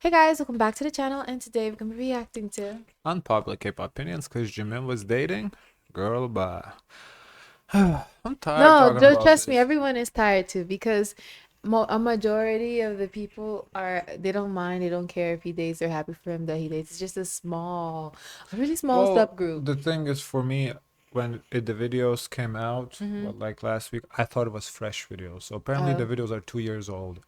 Hey guys, welcome back to the channel, and today we're gonna be reacting to. Unpopular K-pop opinions because Jimin was dating. Girl, bye. I'm tired No, talking about trust me, this. everyone is tired too because a majority of the people they don't mind, they don't care if he dates, they're happy for him that he dates. It's just a really small Well, subgroup. the thing is for me, when the videos came out, Mm-hmm. like last week, I thought it was fresh videos. So apparently the Uh, videos are 2 years old.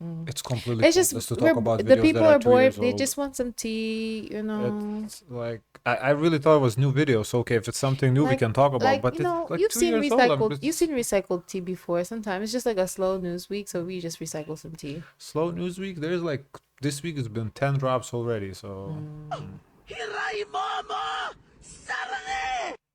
mm. It's completely It's just pointless to talk about the videos that people are are two bored. years They old. just want some tea, It's like I really thought it was new videos. Okay, if it's something new, we like can talk about. like But it's like you've two seen years old. recycled tea before. Sometimes it's just like a slow news week, so we just recycle some tea. Slow news week. There's like this week has been 10 drops already. So. Mm.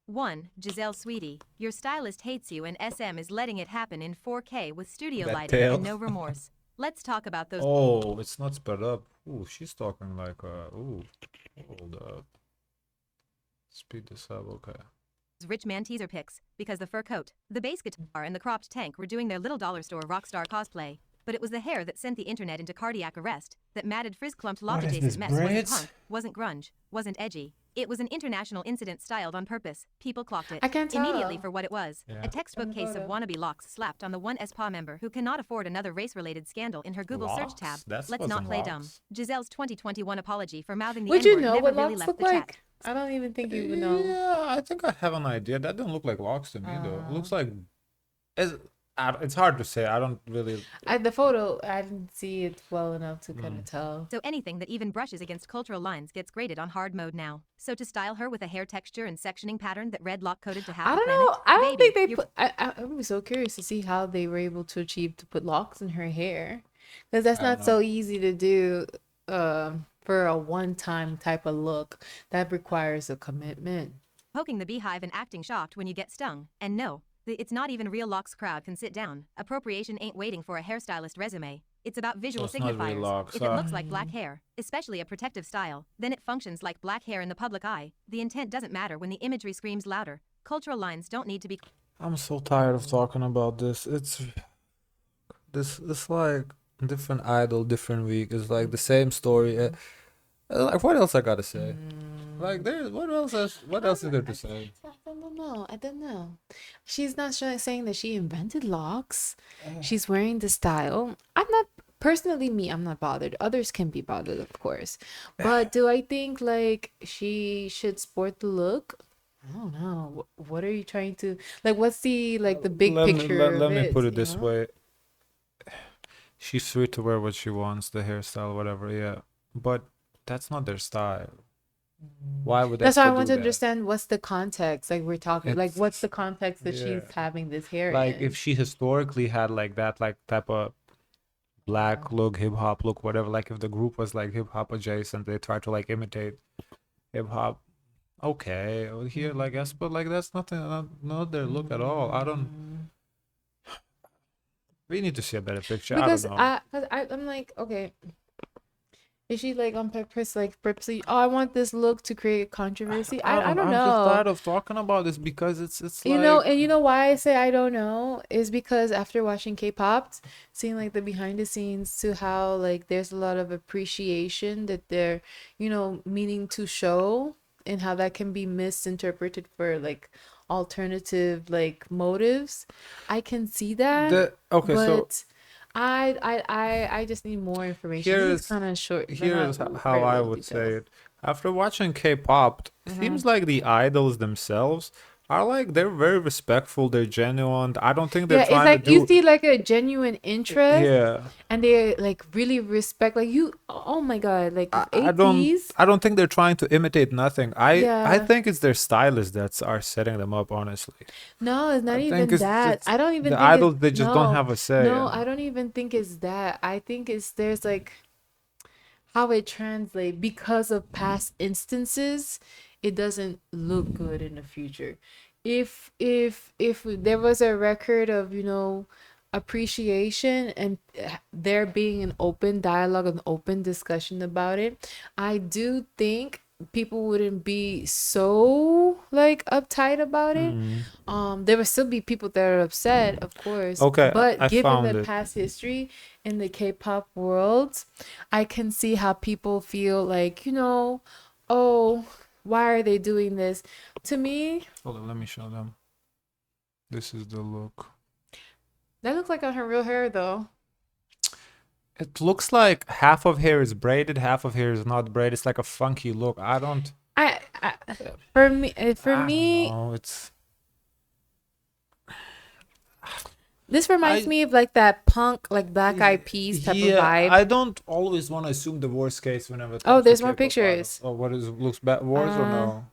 1. Giselle Sweetie, your stylist hates you and SM is letting it happen in 4K with studio That lighting tail. and no remorse. Let's talk about those Oh, it's not sped up. Ooh, she's talking like ooh, hold up. Speed this up, okay. rich man teaser pics, because the fur coat, the bass guitar and the cropped tank were doing their little dollar store rockstar cosplay. But it was the hair that sent the internet into cardiac arrest, that matted frizz-clumped What is loft-adjacent this, mess wasn't braids? punk, wasn't grunge, wasn't edgy. It was an international incident styled on purpose. People clocked it I can't immediately tell for what it was. Yeah. A textbook from the case of photo. wannabe locks slapped on the one SPA member who cannot afford another race-related scandal in her Google search tab. Locks? That Let's not wasn't play dumb. locks. Giselle's 2021 apology for mouthing the Would you N-word know never what really locks left look the chat. like? I don't even think you would know. Yeah, I think I have an idea. That don't look like locks to me though. It Uh, looks like it's, it's hard to say. I don't really. the photo, I didn't see it well enough to kind Mm. of tell. So anything that even brushes against cultural lines gets graded on hard mode now. So to style her with a hair texture and sectioning pattern that red lock coded to half I the don't planet, know. I don't think baby, they you're put. I'm so curious to see how they were able to achieve to put locks in her hair, because that's I don't not know. so easy to do. For a one-time type of look that requires a commitment. poking the beehive and acting shocked when you get stung. And no, it's not even real locks crowd can sit down. Appropriation ain't waiting for a hairstylist resume. It's about So visual it's not really signifiers. locks. If it looks like black Mm. hair, especially a protective style, then it functions like black hair in the public eye. The intent doesn't matter when the imagery screams louder. Cultural lines don't need to be. I'm so tired of talking about this. It's like different idol, different week. It's like the same story. Like what else I gotta say? Like there, what else is there to say? I don't know. I don't know. She's not saying that she invented locks. She's wearing the style. I'm not personally me. I'm not bothered. Others can be bothered, of course. But do I think like she should sport the look? I don't know. What are you trying to like? What's the big picture of Let me put it? it You this know? way. She's free to wear what she wants, the hairstyle, whatever, yeah. But that's not their style. Why would That's why I Espa want do to that? understand what's the context. Like we're talking. Like what's It's the context that she's yeah. having this hair Like if in? she historically had like that like type of black look, hip hop look, whatever, like if the group was like hip hop adjacent, they try to like imitate hip hop. Okay, here like Espa, like that's nothing, not their look at all. I don't. Mm. We need to see a better picture. I don't Because know. I'm like, okay, is she like on purpose, like purposely? Oh, I want this look to create controversy. I don't I'm just know. tired of talking about this because it's You know, like and you know why I say I don't know is because after watching K-pop, seeing like the behind the scenes to how like there's a lot of appreciation that they're, meaning to show, and how that can be misinterpreted for like alternative like motives. I can see that, the okay. So but I just need more information. This is here's kind of short, but not here's how very I little would say details. it. After watching K-pop, it Mm-hmm. seems like the idols themselves are like they're very respectful. They're genuine. I don't think they're Yeah, it's trying to like you do. see like a genuine interest, Yeah, and they like really respect like you. Oh my God, like I don't. ATs. I don't think they're trying to imitate nothing. I Yeah. think it's their stylists that are setting them up. Honestly, No, it's I not think even that. it's I don't even the think it's idols. They just don't no, have a say. no, I And don't even think it's that. I think it's there's like how it translates because of past instances, it doesn't look good in the future. If there was a record of, appreciation and there being an open dialogue, an open discussion about it, I do think people wouldn't be so like uptight about it. There would still be people that are upset, of course. Okay, But I given found the it. past history in the K-pop world, I can see how people feel like, oh, why are they doing this? To me, Hold on, let me show them. This is the look. that looks like on her real hair though. It looks like half of hair is braided, half of hair is not braided. It's like a funky look. I don't For me, I don't know. this reminds I me of like that punk, like Black Eyed Peas type of yeah, vibe. I don't always want to assume the worst case whenever it Oh, comes to there's more K-pop idols. pictures. Oh, what is looks bad worse or Uh, no?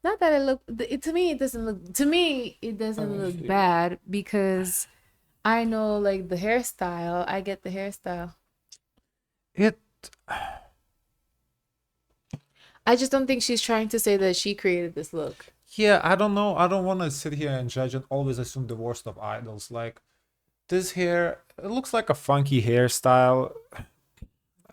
Not that to me it doesn't look Let me see. bad because I know like the hairstyle. I get the hairstyle. It I just don't think she's trying to say that she created this look. yeah, I don't know. I don't want to sit here and judge and always assume the worst of idols. Like this hair, it looks like a funky hairstyle.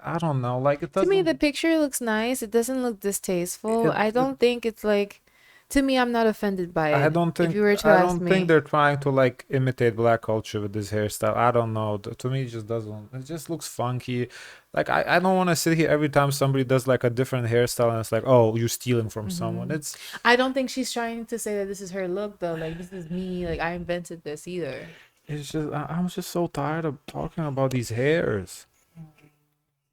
I don't know. Like it To me, the doesn't. picture looks nice. It doesn't look distasteful. I It don't think it's like. To me, I'm not offended by I it. don't If think you were to I ask don't think me. they're trying to like imitate black culture with this hairstyle. I don't know. To me, it just doesn't. It just looks funky. Like I don't want to sit here every time somebody does like a different hairstyle and it's like, oh, you're stealing from someone. It's I don't think she's trying to say that this is her look though. Like this is me. Like I invented this either. it's just I'm just so tired of talking about these hairs.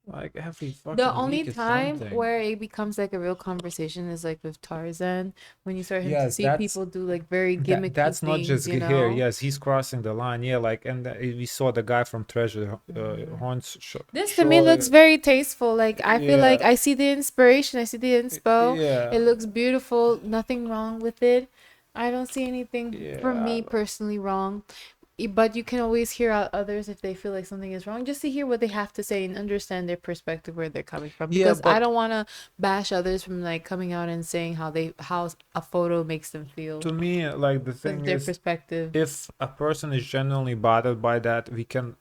Like every The fucking only week it's time something. where it becomes like a real conversation is like with Tarzan when you start him to Yes, see people do like very gimmicky that's not things, just you hair. know. Yes, he's crossing the line. Yeah, like and we saw the guy from Treasure Horns This to me looks surely. very tasteful. Like I feel like Yeah, I see the inspiration, I see the inspo. It yeah, looks beautiful, nothing wrong with it. I don't see anything for yeah. me personally wrong. But you can always hear out others if they feel like something is wrong, just to hear what they have to say and understand their perspective where they're coming from. Yeah, Because I but don't want to bash others from like coming out and saying how a photo makes them feel to me, like the because thing their is, perspective. if a person is genuinely bothered by that, we can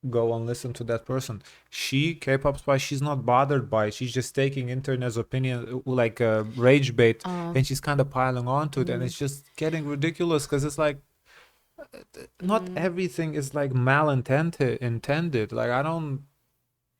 go and listen to that person. She, K-pop spy, she's not bothered by it. She's just taking internet's opinion like rage bait, Um, and she's kind of piling onto it, and mm, it's just getting ridiculous because it's like not mm. everything is like malintended. Intended. Like I don't.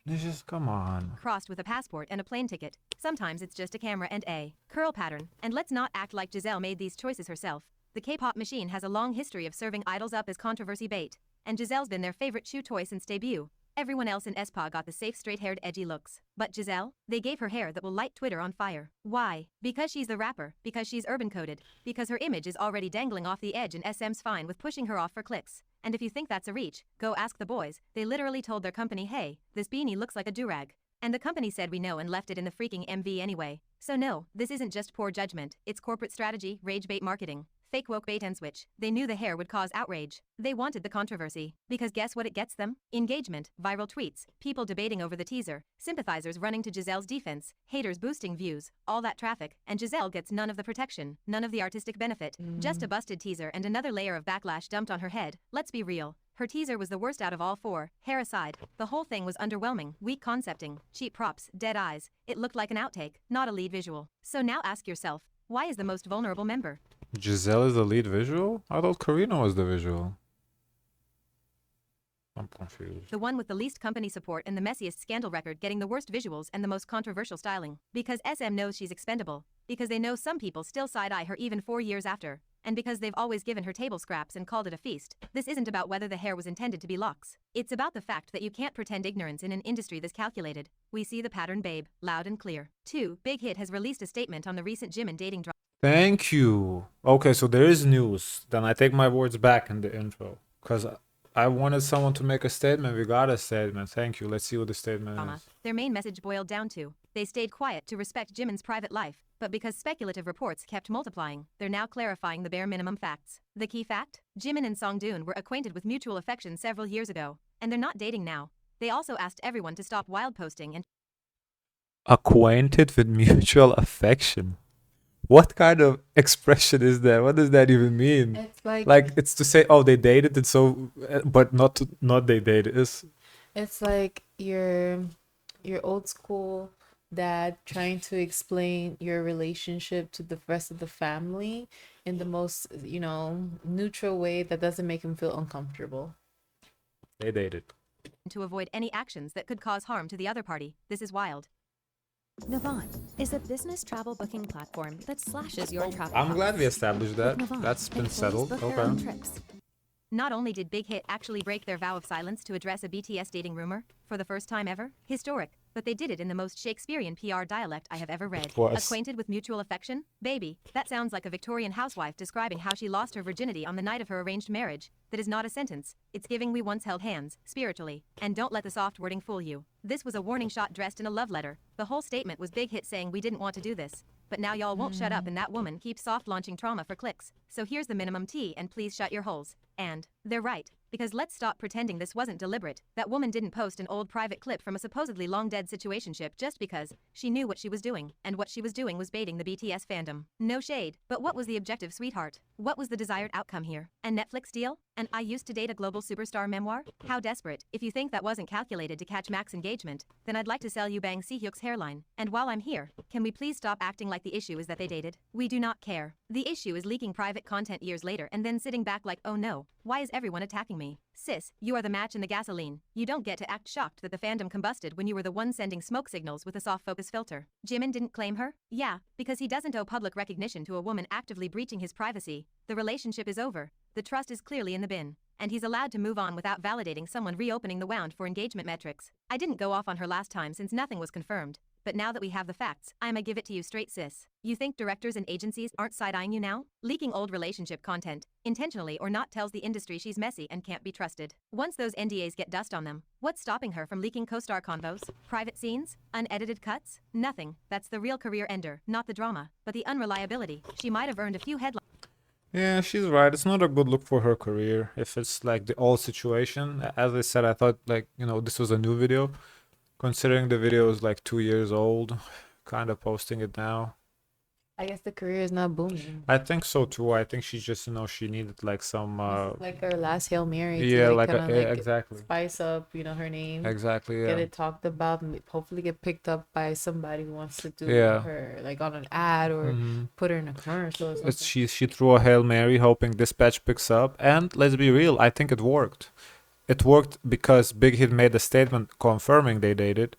It's just come on. Crossed with a passport and a plane ticket. Sometimes it's just a camera and a curl pattern. And let's not act like Giselle made these choices herself. The K-pop machine has a long history of serving idols up as controversy bait, and Giselle's been their favorite chew toy since debut. Everyone else in SPA got the safe straight-haired edgy looks. But Giselle? They gave her hair that will light Twitter on fire. Why? Because she's the rapper, because she's urban-coded, because her image is already dangling off the edge and SM's fine with pushing her off for clicks. And if you think that's a reach, go ask the boys. They literally told their company, hey, this beanie looks like a durag. And the company said we know and left it in the freaking MV anyway. So no, this isn't just poor judgment, it's corporate strategy, rage bait marketing. Fake woke bait and switch. They knew the hair would cause outrage. They wanted the controversy. Because guess what it gets them? Engagement, viral tweets, people debating over the teaser, sympathizers running to Giselle's defense, haters boosting views, all that traffic, and Giselle gets none of the protection, none of the artistic benefit. Just a busted teaser and another layer of backlash dumped on her head. Let's be real. Her teaser was the worst out of all four. Hair aside, the whole thing was underwhelming, weak concepting, cheap props, dead eyes. It looked like an outtake, not a lead visual. So now ask yourself, why is the most vulnerable member? Giselle is the lead visual? I thought Karina was the visual. I'm confused. The one with the least company support and the messiest scandal record getting the worst visuals and the most controversial styling. Because SM knows she's expendable. Because they know some people still side-eye her even 4 years after. And because they've always given her table scraps and called it a feast. This isn't about whether the hair was intended to be locks. It's about the fact that you can't pretend ignorance in an industry this calculated. We see the pattern, babe, loud and clear. 2. Big Hit has released a statement on the recent Jimin dating drama. Thank you. Okay, so there is news. Then I take my words back in the intro. Because I wanted someone to make a statement. We got a statement. Thank you. Let's see what the statement is. Their main message boiled down to, they stayed quiet to respect Jimin's private life, but because speculative reports kept multiplying, they're now clarifying the bare minimum facts. The key fact? Jimin and Songdoon were acquainted with mutual affection several years ago, and they're not dating now. They also asked everyone to stop wild posting and Acquainted with mutual affection. What kind of expression is that? What does that even mean? It's like It's to say, oh, they dated, and so, but not they dated. it's like your old school dad trying to explain your relationship to the rest of the family in the most, neutral way that doesn't make him feel uncomfortable. They dated. to avoid any actions that could cause harm to the other party. This is wild. Navan is a business travel booking platform that slashes your travel I'm glad we costs. established With that. Navan, That's been employees settled. book their own Okay. trips. Not only did Big Hit actually break their vow of silence to address a BTS dating rumor, for the first time ever, historic, but they did it in the most Shakespearean PR dialect I have ever read. Was. Acquainted with mutual affection? Baby, that sounds like a Victorian housewife describing how she lost her virginity on the night of her arranged marriage. That is not a sentence. It's giving we once held hands, spiritually. And don't let the soft wording fool you. This was a warning shot dressed in a love letter. The whole statement was Big Hit saying we didn't want to do this. But now y'all won't shut up and that woman keeps soft launching trauma for clicks. So here's the minimum tea and please shut your holes. And they're right. Because let's stop pretending this wasn't deliberate. That woman didn't post an old private clip from a supposedly long-dead situationship just because she knew what she was doing, and what she was doing was baiting the BTS fandom. No shade, but what was the objective, sweetheart? What was the desired outcome here? A Netflix deal? And I used to date a global superstar memoir? How desperate. If you think that wasn't calculated to catch Mac's engagement, then I'd like to sell you Bang Si-hyuk's hairline. And while I'm here, can we please stop acting like the issue is that they dated? We do not care. The issue is leaking private content years later and then sitting back like, oh no, why is everyone attacking me? Sis, you are the match in the gasoline. You don't get to act shocked that the fandom combusted when you were the one sending smoke signals with a soft focus filter. Jimin didn't claim her? Yeah, because he doesn't owe public recognition to a woman actively breaching his privacy. The relationship is over. The trust is clearly in the bin. And he's allowed to move on without validating someone reopening the wound for engagement metrics. I didn't go off on her last time since nothing was confirmed. But now that we have the facts, I'ma give it to you straight, sis. You think directors and agencies aren't side-eyeing you now? Leaking old relationship content, intentionally or not, tells the industry she's messy and can't be trusted. Once those NDAs get dust on them, what's stopping her from leaking co-star convos? Private scenes? Unedited cuts? Nothing. That's the real career ender, not the drama, but the unreliability. She might have earned a few headlines. Yeah, she's right. It's not a good look for her career if it's like the old situation. As I said, I thought like, this was a new video. Considering the video is like 2 years old, kind of posting it now. I guess the career is not booming. I think so too. I think she's just, she needed like some, This is like her last Hail Mary to yeah, like like kind of like exactly, spice up, her name. exactly, Get yeah, it talked about, hopefully get picked up by somebody who wants to do yeah. her like on an ad or hmm put her in a commercial or something. She threw a Hail Mary hoping Dispatch picks up, and let's be real, I think it worked. It worked because Big Hit made a statement confirming they dated,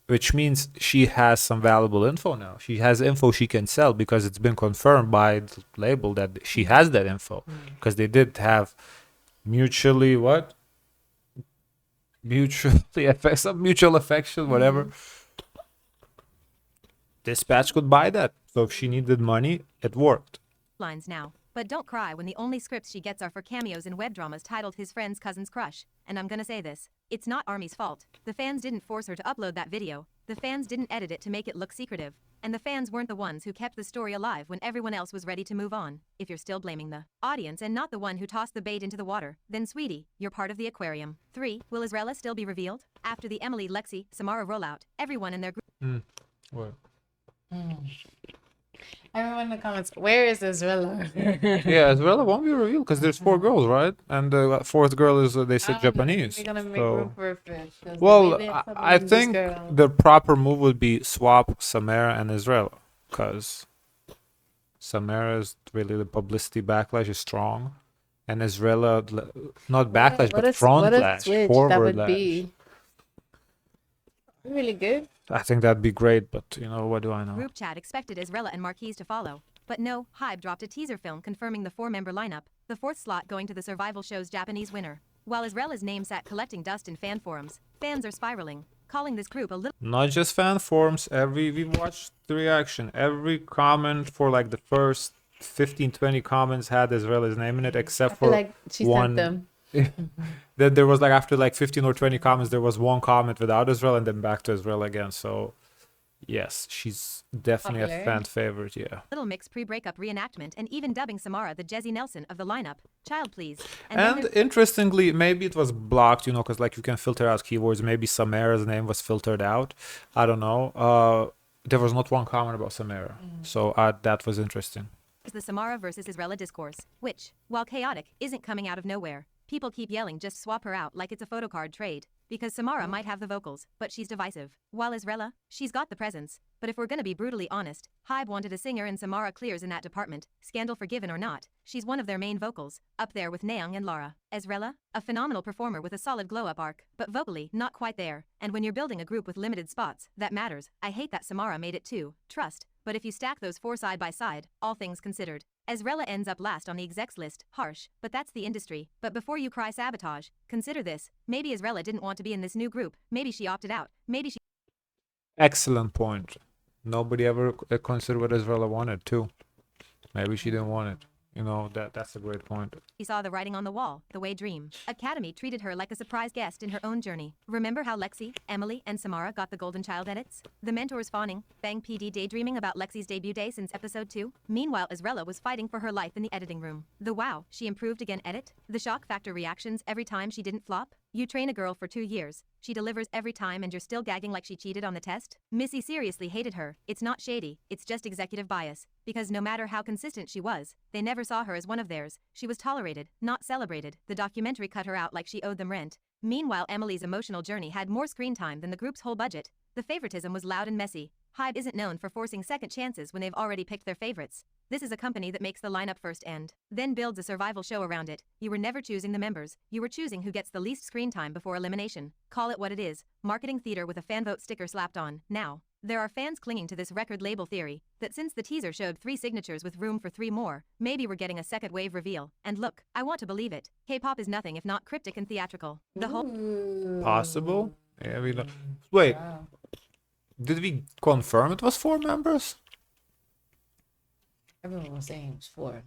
which means she has some valuable info now. She has info she can sell because it's been confirmed by the label that she has that info. Because they did have mutually what? Some mutual affection, whatever. Dispatch could buy that. So if she needed money, it worked. Lines now. But don't cry when the only scripts she gets are for cameos in web dramas titled His Friend's Cousin's Crush. And I'm gonna say this. It's not ARMY's fault. The fans didn't force her to upload that video. The fans didn't edit it to make it look secretive. And the fans weren't the ones who kept the story alive when everyone else was ready to move on. If you're still blaming the audience and not the one who tossed the bait into the water, then sweetie, you're part of the aquarium. 3. Will Israela still be revealed? After the Emily, Lexi, Samara rollout, everyone in their group What? Everyone in the comments, where is Israel? Yeah, as well, it won't be revealed because there's 4 girls, right? And the fourth girl is, they said Japanese. We're gonna make so- room for a fifth. 'Cause the Well, way they I subbed this think girl- the proper move would be swap Samara and Israel, because Samara is really, the publicity backlash is strong, and Israel not backlash but front what a lash, switch forward that would lash. be. Really good. I think that'd be great, but what do I know? group chat expected Israela and Marquise to follow. But no, Hybe dropped a teaser film confirming the 4-member lineup, the 4th slot going to the survival show's Japanese winner. While Israela's name sat collecting dust in fan forums, fans are spiraling, calling this group a little Not just fan forums. We watched the reaction. Every comment for like the first 15-20 comments had Israel's name in it, except I feel for like she one. sent them. Then there was like after like 15 or 20 comments, there was one comment without Israel, and then back to Israel again. So yes, she's definitely a Popular. fan favorite. Yeah. mix pre-breakup reenactment and even dubbing Samara the Jesse Nelson of the lineup. Child please. then And interestingly, maybe it was blocked, because like you can filter out keywords. Maybe Samara's name was filtered out. I don't know. There was not one comment about Samara, so that was interesting. there's the Samara versus Israela discourse, which, while chaotic, isn't coming out of nowhere. People keep yelling just swap her out like it's a photocard trade. because Samara might have the vocals, but she's divisive. While Israela, she's got the presence. But if we're gonna be brutally honest, Hybe wanted a singer and Samara clears in that department, scandal forgiven or not. She's one of their main vocals, up there with Nayoung and Lara. Ezreala, a phenomenal performer with a solid glow-up arc, but vocally, not quite there. And when you're building a group with limited spots, that matters. I hate that Samara made it too. Trust. But if you stack those four side by side, all things considered, Ezreala ends up last on the execs list. Harsh, but that's the industry. But before you cry sabotage, consider this. Maybe Ezreala didn't want to be in this new group. Maybe she opted out. Maybe she Excellent point. Nobody ever considered what Israel wanted too. Maybe she didn't want it. You know, that's a great point. She saw the writing on the wall, the way Dream Academy treated her like a surprise guest in her own journey. Remember how Lexi, Emily, and Samara got the Golden Child edits? The mentors fawning, Bang PD daydreaming about Lexi's debut day since episode 2. Meanwhile, Ezreala was fighting for her life in the editing room. The wow, she improved again edit? The shock factor reactions every time she didn't flop? You train a girl for 2 years, she delivers every time and you're still gagging like she cheated on the test? Missy seriously hated her. It's not shady, it's just executive bias. Because no matter how consistent she was, they never saw her as one of theirs. She was tolerated, not celebrated. The documentary cut her out like she owed them rent. Meanwhile, Emily's emotional journey had more screen time than the group's whole budget. The favoritism was loud and messy. Hybe isn't known for forcing second chances when they've already picked their favorites. This is a company that makes the lineup first and then builds a survival show around it. You were never choosing the members, you were choosing who gets the least screen time before elimination. Call it what it is, marketing theater with a fan vote sticker slapped on. Now, there are fans clinging to this record label theory, that since the teaser showed 3 signatures with room for 3 more, maybe we're getting a second wave reveal. And look, I want to believe it. K-pop is nothing if not cryptic and theatrical. The whole Possible? Yeah, we don't. Wait, Wow. did we confirm it was 4 members? Everyone was saying it was 4.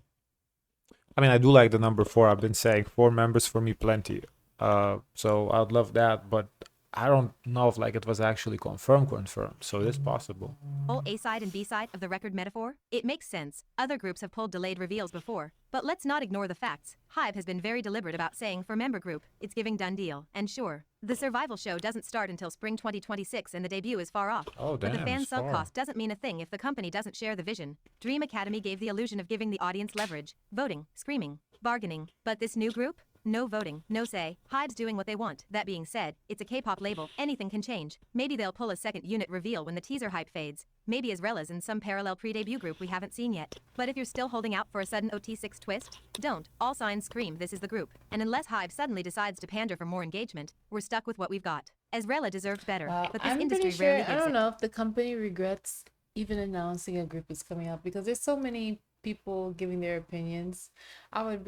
I mean, I do like the number 4. I've been saying 4 members for me plenty. So I'd love that, but I don't know if like it was actually confirmed. So it is possible. whole A-side and B-side of the record metaphor? It makes sense. Other groups have pulled delayed reveals before. But let's not ignore the facts. Hybe has been very deliberate about saying for member group, it's giving done deal. And sure, the survival show doesn't start until spring 2026 and the debut is far off. Oh, But the damn, fan it's sub far. cost doesn't mean a thing if the company doesn't share the vision. Dream Academy gave the illusion of giving the audience leverage, voting, screaming, bargaining. But this new group? No voting, no say. Hybe's doing what they want. That being said, it's a K-pop label. Anything can change. Maybe they'll pull a second unit reveal when the teaser hype fades. Maybe Ezreala's in some parallel pre-debut group we haven't seen yet. But if you're still holding out for a sudden OT6 twist, don't. All signs scream this is the group. And unless Hybe suddenly decides to pander for more engagement, we're stuck with what we've got. Ezreala deserved better, but this I'm industry pretty sure, rarely I gives don't it. know if the company regrets even announcing a group is coming up because there's so many people giving their opinions. I would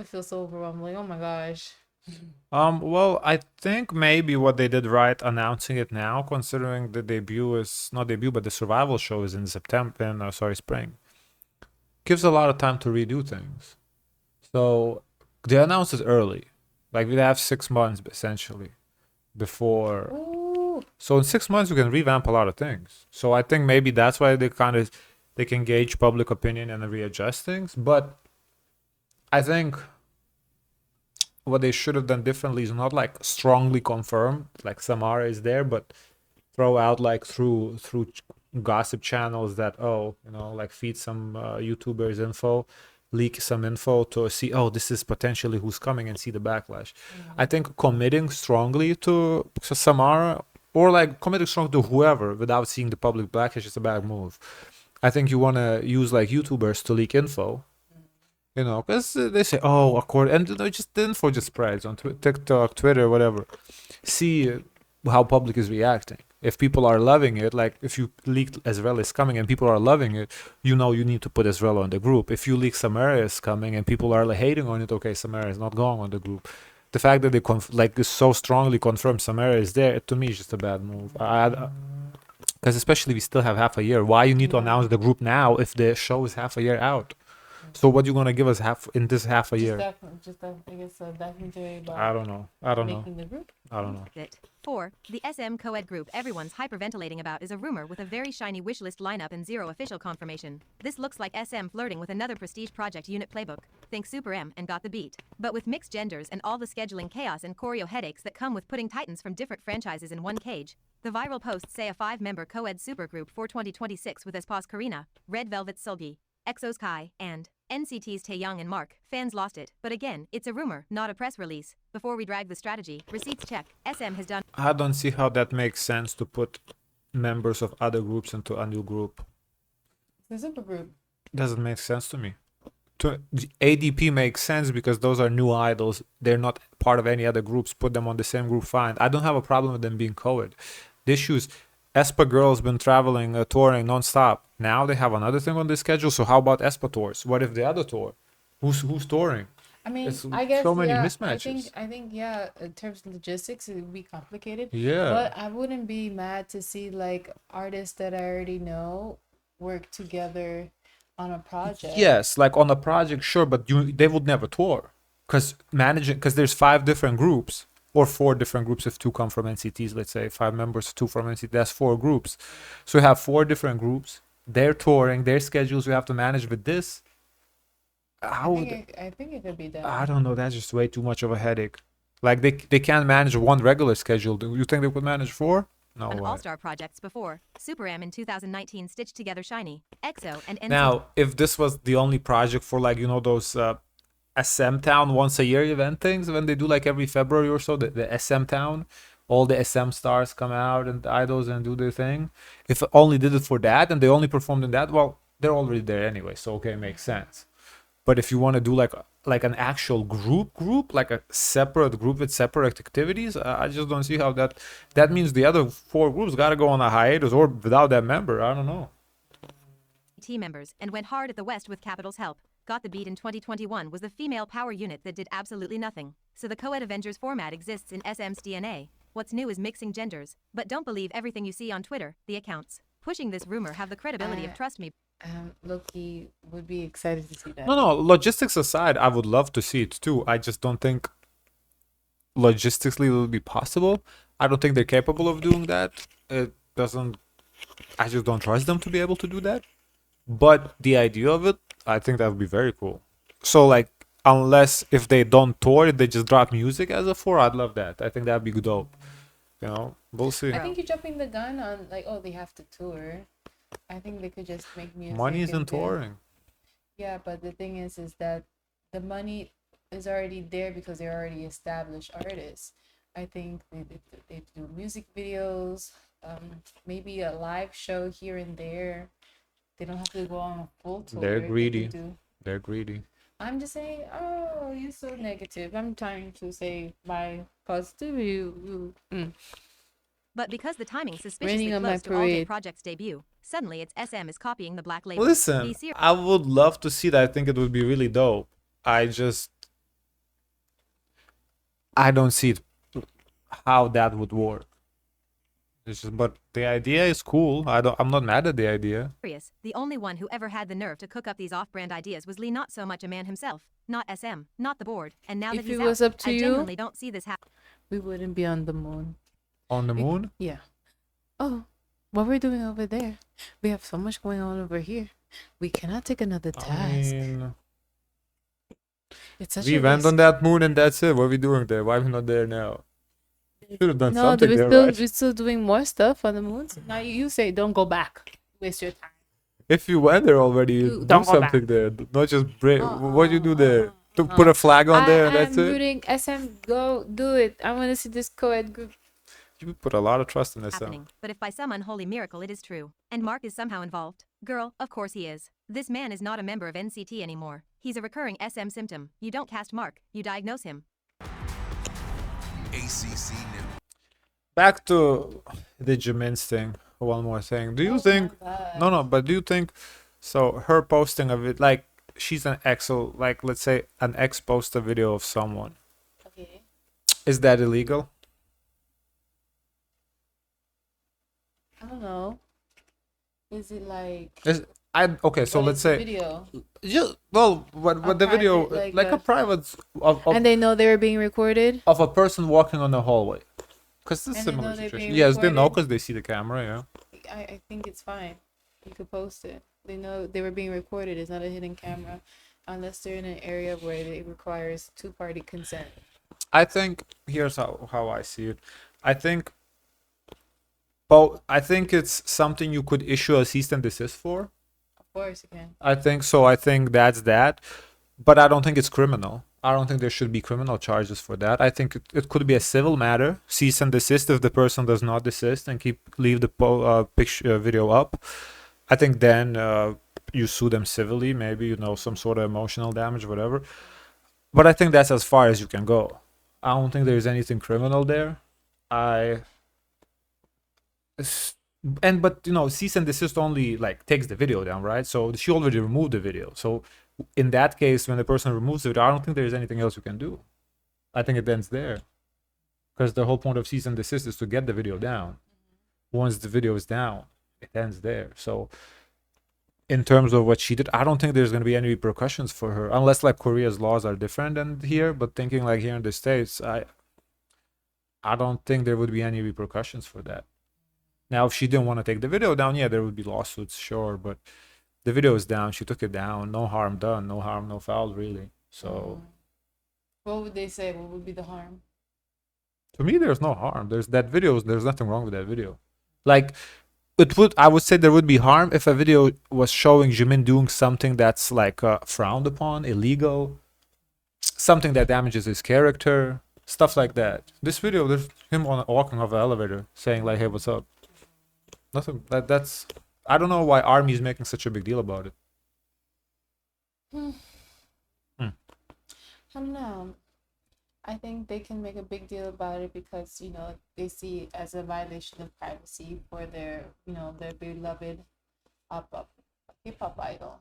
feel so overwhelmed, like, oh my gosh. Well, I think maybe what they did right announcing it now, considering the debut is not debut, but the survival show is in spring, gives a lot of time to redo things. So they announced it early, like we'd have 6 months essentially before. Ooh. So in 6 months we can revamp a lot of things. So I think maybe that's why they can gauge public opinion and readjust things. But I think what they should have done differently is not like strongly confirm like Samara is there, but throw out like through gossip channels that like feed some YouTubers info, leak some info to see this is potentially who's coming and see the backlash. I think committing strongly to Samara or like committing strongly to whoever without seeing the public backlash is a bad move. I think you want to use like YouTubers to leak info. Because they say, and just the info just spreads on TikTok, Twitter, whatever. See how public is reacting. If people are loving it, like if you leaked Ezreala is coming and people are loving it, you need to put Ezreala on the group. If you leak Samara is coming and people are like hating on it, okay, Samara is not going on the group. The fact that they so strongly confirm Samara is there, to me, is just a bad move. Because especially we still have half a year. Why you need to announce the group now if the show is half a year out? So what you gonna give us in this half a year? I guess a documentary about I don't know. making the group. I don't know. 4. The SM co-ed group everyone's hyperventilating about is a rumor with a very shiny wishlist lineup and 0 official confirmation. This looks like SM flirting with another prestige project unit playbook. Think Super M and got the beat. But with mixed genders and all the scheduling chaos and choreo headaches that come with putting titans from different franchises in one cage, the viral posts say a 5-member co-ed supergroup for 2026 with Espoz Karina, Red Velvet Sulgi, EXO's Kai, and NCT's Taeyong and Mark. Fans lost it, but again, it's a rumor, not a press release. Before we drag the strategy, receipts check. SM has done. I don't see how that makes sense to put members of other groups into a new group. The supergroup. Doesn't make sense to me. ADP makes sense because those are new idols. They're not part of any other groups. Put them on the same group, fine. I don't have a problem with them being co-ed. The issue is aespa girls been traveling, touring non-stop. Now they have another thing on the schedule. So how about aespa tours? What if the other tour? Who's touring? I mean, It's I guess so many yeah, mismatches. I think yeah, in terms of logistics, it would be complicated. Yeah. But I wouldn't be mad to see like artists that I already know work together on a project. Yes, like on a project, sure, but they would never tour because there's 5 different groups or 4 different groups if 2 come from NCTs. Let's say 5 members, 2 from NCT. That's 4 groups. So you have 4 different groups. They're touring. Their schedules you have to manage with this. I think it could be done. I don't know. That's just way too much of a headache. Like they can't manage one regular schedule. Do you think they could manage 4? No On way. all-star projects before. Super M in 2019 stitched together Shiny, EXO, and NCT. Now, if this was the only project for like those SM Town once a year event things, when they do like every February or so, the SM Town, all the SM stars come out and idols and do their thing. If only did it for that and they only performed in that, well, they're already there anyway, so okay, makes sense. But if you want to do like an actual group, like a separate group with separate activities, I just don't see how that means the other 4 groups got to go on a hiatus or without that member. I don't know. members and went hard at the West with Capital's help. Got the Beat in 2021 was the female power unit that did absolutely nothing. So the co-ed Avengers format exists in SM's DNA. What's new is mixing genders. But don't believe everything you see on Twitter. The accounts pushing this rumor have the credibility of trust me. Loki would be excited to see that. No, logistics aside, I would love to see it too. I just don't think logistically it will be possible. I don't think they're capable of doing that. I just don't trust them to be able to do that. But the idea of it, I think that would be very cool. So like, unless if they don't tour, if they just drop music as a 4, I'd love that. I think that'd be dope. We'll see. I think you're jumping the gun on like, oh, they have to tour. I think they could just make music. Money isn't and then- touring. Yeah, but the thing is that the money is already there because they're already established artists. I think they do music videos, maybe a live show here and there. They don't have to go on a full tour. They're They greedy. could do- They're greedy. I'm just saying, oh, you're so negative. I'm trying to say my positivity. But because the timing Raining suspiciously on my close to All Day parade. Project's debut, suddenly it's SM is copying the black label. Listen, Be serious. I would love to see that. I think it would be really dope. I don't see how that would work. But the idea is cool. I'm not mad at the idea. The only one who ever had the nerve to cook up these off-brand ideas was Lee, not so much a man himself, not SM, not the board. And now If that he's it was out, up to I you- genuinely don't see this happen. We wouldn't be on the moon. On the moon? Yeah. Oh, what we're doing over there? We have so much going on over here. We cannot take another I task. mean, It's such we a went risk. on that moon and that's it. What are we doing there? Why are we not there now? Should have done No, something there, right? we're still doing more stuff on the moon. Now you say don't go back. Waste your time. If you went there already, You do don't go back. something there. Not just break. What you do there? To put a flag on there and that's I'm it? rooting SM. Go do it. I want to see this co-ed group. You put a lot of trust in this. Happening. But if by some unholy miracle it is true, and Mark is somehow involved, girl, of course he is. This man is not a member of NCT anymore. He's a recurring SM symptom. You don't cast Mark, you diagnose him. ACC News. Back to the Jimin's thing. One more thing. Do you think? No, but do you think? So her posting of it, like she's an ex, so like let's say an ex post a video of someone. Okay. Is that illegal? I don't know. Is it like? Okay, so what let's is the say video, what the video private, like a private and they know they were being recorded. of a person walking on the hallway. Because this is And they similar know they're situation. being Yes, they know recorded? because they see the camera. Yeah. I think it's fine. You could post it. They know they were being recorded. It's not a hidden camera, unless they're in an area where it requires two-party consent. I think here's how I see it. I think it's something you could issue a cease and desist for. Of course you can. I think so. I think that's that. But I don't think it's criminal. I don't think there should be criminal charges for that. I think it could be a civil matter, cease and desist if the person does not desist and leave the picture video up. I think then you sue them civilly, maybe some sort of emotional damage, whatever. But I think that's as far as you can go. I don't think there's anything criminal there. I and but cease and desist only like takes the video down, right? So she already removed the video. So in that case, when the person removes it, I don't think there's anything else you can do. I think it ends there, because the whole point of cease and desist is to get the video down. Once the video is down, it ends there. So in terms of what she did, I don't think there's going to be any repercussions for her, unless like Korea's laws are different than here. But thinking like here in the States, I don't think there would be any repercussions for that. Now, if she didn't want to take the video down, yeah, there would be lawsuits, sure. But the video is down. She took it down. No harm done. No harm, no foul, really. So What would they say? What would be the harm? to me, there's no harm. There's nothing wrong with that video. Like, I would say there would be harm if a video was showing Jimin doing something that's like frowned upon, illegal, something that damages his character, stuff like that. This video, there's him walking off the elevator saying like, "Hey, what's up?" Nothing. That's. I don't know why Army is making such a big deal about it. I don't know. I think they can make a big deal about it because they see it as a violation of privacy for their beloved up hip-hop idol.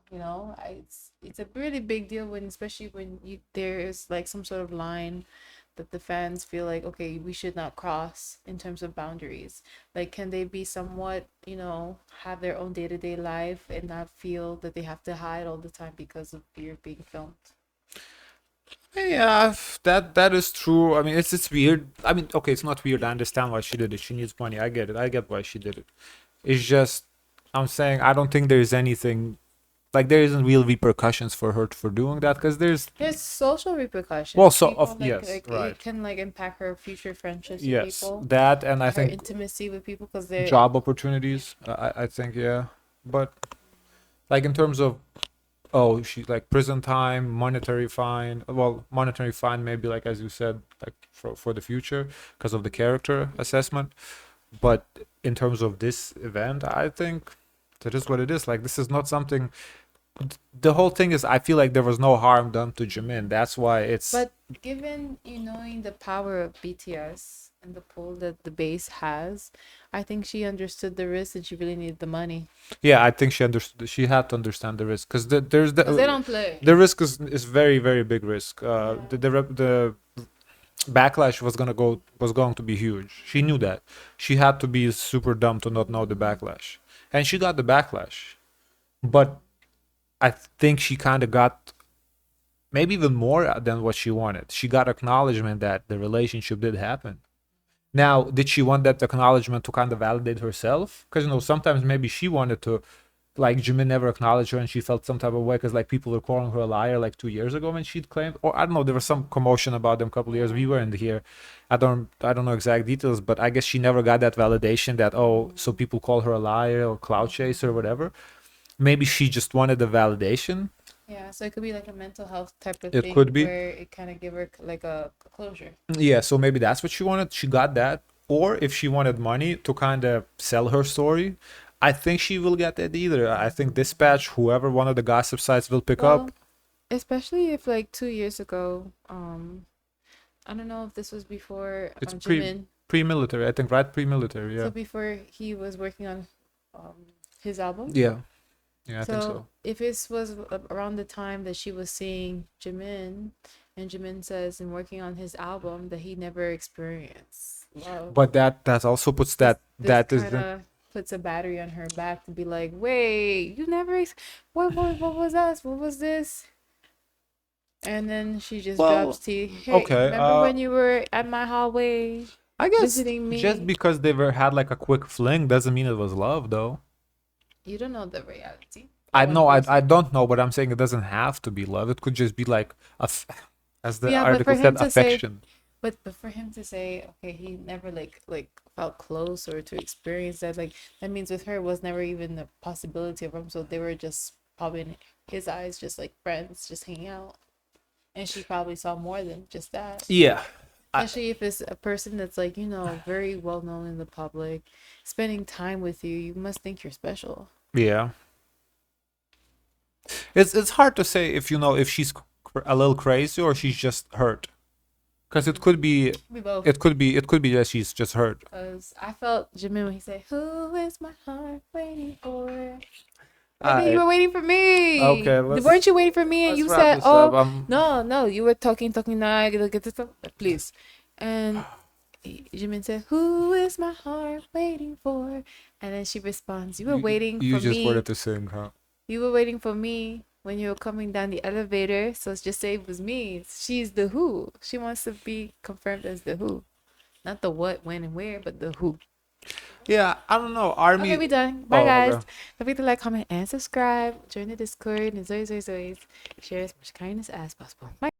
It's a really big deal especially when there is like some sort of line that the fans feel like, okay, we should not cross in terms of boundaries. Like, can they be somewhat have their own day-to-day life and not feel that they have to hide all the time because of fear of being filmed? Yeah, that is true. I mean, it's weird. I mean, okay, it's not weird. I understand why she did it. She needs money. I get it. I get why she did it. It's just, I'm saying I don't think there's anything like there isn't real repercussions for her for doing that, because there's social repercussions. Well, so People, of yes, right. It can impact her future friendships with Yes, people, that, and I her think intimacy with people, because they job opportunities. I think, yeah, but like in terms of she's like prison time, monetary fine. Well, monetary fine maybe, like as you said, like for the future because of the character assessment. But in terms of this event, I think that is what it is. Like, this is not something. The whole thing is, I feel like there was no harm done to Jimin. That's why it's. But given knowing the power of BTS and the pull that the base has, I think she understood the risk and she really needed the money. Yeah, I think she understood. She had to understand the risk, because there's the 'Cause they don't play. the risk is very, very big risk. The backlash was going to be huge. She knew that. She had to be super dumb to not know the backlash, and she got the backlash. But I think she kind of got maybe even more than what she wanted. She got acknowledgement that the relationship did happen. Now, did she want that acknowledgement to kind of validate herself? Because sometimes maybe she wanted to, like, Jimin never acknowledged her and she felt some type of way because like people were calling her a liar like 2 years ago when she'd claimed, or I don't know, there was some commotion about them a couple of years. We weren't here. I don't know exact details, but I guess she never got that validation that, so people call her a liar or cloud chaser or whatever. Maybe she just wanted the validation. Yeah, so it could be like a mental health type of It thing could be. where it kind of give her like a closure. Yeah, so maybe that's what she wanted. She got that. Or if she wanted money to kind of sell her story, I think she will get that either. I think Dispatch, whoever one of the gossip sites will pick up. Especially if like 2 years ago, I don't know if this was before It's Jimin. pre-military, I think, right? Pre-military, yeah. So before he was working on his album. Yeah. Yeah, I think so. If this was around the time that she was seeing Jimin, and Jimin says in working on his album that he never experienced love. But that also puts this that is kinda puts a battery on her back to be like, wait, you never what was us? What was this? And then she just drops T. Hey, okay, remember when you were at my hallway I guess visiting me? just because they had like a quick fling doesn't mean it was love, though. You don't know the reality. I know, I don't know, but I'm saying it doesn't have to be love. It could just be like as the article said, affection. But for him to say, okay, he never like felt close or to experience that, like that means with her it was never even the possibility of him. So they were just probably in his eyes just like friends, just hanging out. And she probably saw more than just that. Yeah. Especially if it's a person that's like, very well known in the public, spending time with you, you must think you're special. Yeah. It's hard to say if she's a little crazy or she's just hurt. Because it could be We both. it could be that she's just hurt. Because I felt Jimin when he said, "Who is my heart waiting for?" I think you were waiting for me. Okay, Weren't you waiting for me? And let's you wrap said, this "Oh, up. no, you were talking. Now I gotta get this up, please." And Jimin said, "Who is my heart waiting for?" And then she responds, "You were waiting You for just me. wanted to sing, huh? You were waiting for me when you were coming down the elevator. So let's just say it was me. She's the who. She wants to be confirmed as the who, not the what, when, and where, but the who." Yeah, I don't know. Army. Okay, we done. Bye, Oh, guys. okay. Don't forget to like, comment, and subscribe. Join the Discord. And always, share as much kindness as possible. Bye.